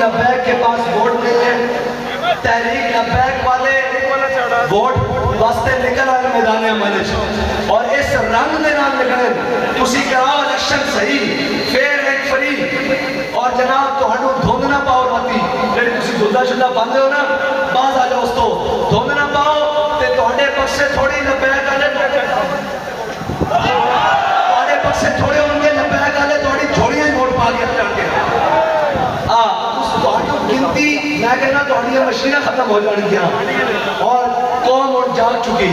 لبیک کے پاس ووٹ نہیں ہے. تحریک لبیک والے ووٹ واسطے نکل آئے میدان عمل اور اس رنگ دے نال نکلے تسی کراؤ الیکشن صحیح فیئر اینڈ فری اور جناب تہاڈو دھند نہ پاؤ راتی جڑی تسی دھندا شدہ باندھے ہو نا باز آ جاؤ اس تو دھند نہ پاؤ تے تہاڈے پاسے تھوڑی لبیک والے تہاڈے پاسے تھوڑے ہون گے لبیک والے تہاڈی جھوڑیاں ووٹ پا کے چڑھ کے گنتی میں کہنا تہاڈیاں مشیناں ختم ہو جان گیا اور قوم اٹھ جاگ چکی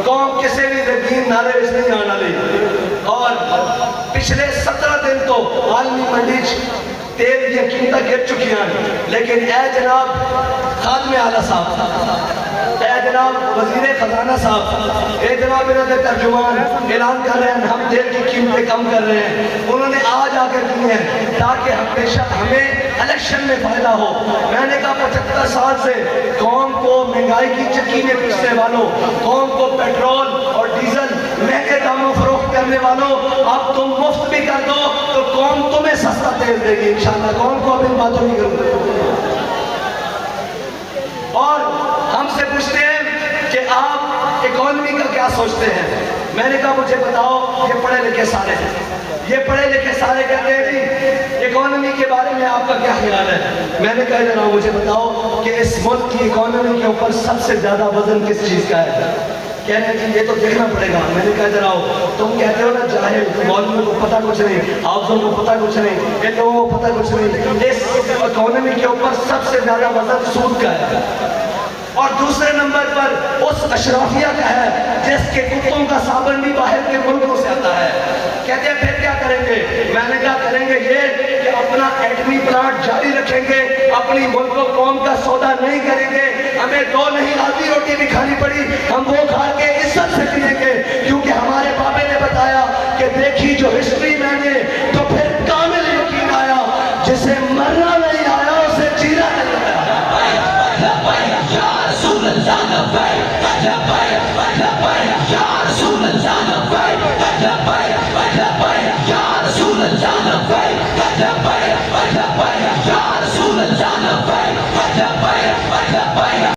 قوم کسی بھی دین نعرے وچ نہیں آنے والی اور پچھلے 17 دن تو عالمی منڈی تیل کی قیمتیں گر چکی ہیں لیکن اے جناب خادم اعلیٰ صاحب اے جناب وزیر خزانہ صاحب اے جناب انہوں نے ترجمان اعلان کر رہے ہیں ہم تیل کی قیمتیں کم کر رہے ہیں انہوں نے آج آ کر کی ہیں تاکہ ہمیشہ ہمیں الیکشن میں فائدہ ہو. میں نے کہا 75 سال سے قوم کو مہنگائی کی چکی میں پیسنے والوں قوم کو پیٹرول اور ڈیزل مہنگے داموں فروخت کرنے والوں اب تم مفت بھی کر دو تو قوم تمہیں سستا تیل دے گی انشاءاللہ. قوم کو اب ان باتوں نہیں کروں اور ہم سے پوچھتے ہیں کہ آپ اکانومی کا کیا سوچتے ہیں. میں نے کہا مجھے بتاؤ یہ پڑھے لکھے سارے یہ پڑھے لکھے سارے کہتے ہیں جی اکانومی کے بارے میں آپ کا کیا خیال ہے. میں نے کہا جناب مجھے بتاؤ کہ اس ملک کی اکانومی کے اوپر سب سے زیادہ وزن کس چیز کا ہے. کہہ رہے ہیں کہ یہ تو دیکھنا پڑے گا. میں نے کہا جناب تم کہتے ہو نا جاہل مولویوں کو پتہ کچھ نہیں حافظوں کو پتہ کچھ نہیں ان لوگوں کو پتہ کچھ نہیں. اس اکانومی کے اوپر سب سے زیادہ وزن سود کا ہے اور دوسرے نمبر پر اس اشرافیہ کا ہے جس کے کتوں کا صابن بھی باہر کے ملکوں سے آتا ہے. کہتے ہیں پھر کیا کریں گے. میں نے کہا کریں گے یہ کہ اپنا ایٹمی پلانٹ جاری رکھیں گے اپنی ملک و قوم کا سودا نہیں کریں گے. ہمیں دو نہیں آدھی روٹی بھی کھانی پڑی ہم وہ کھا کے عزت سے جیئیں گے کیونکہ ہمارے بابے نے بتایا کہ دیکھی جو ہسٹری میں نے تو پھر کامل یقین آیا جسے مرنا نہیں آیا اسے جینا نہیں آیا.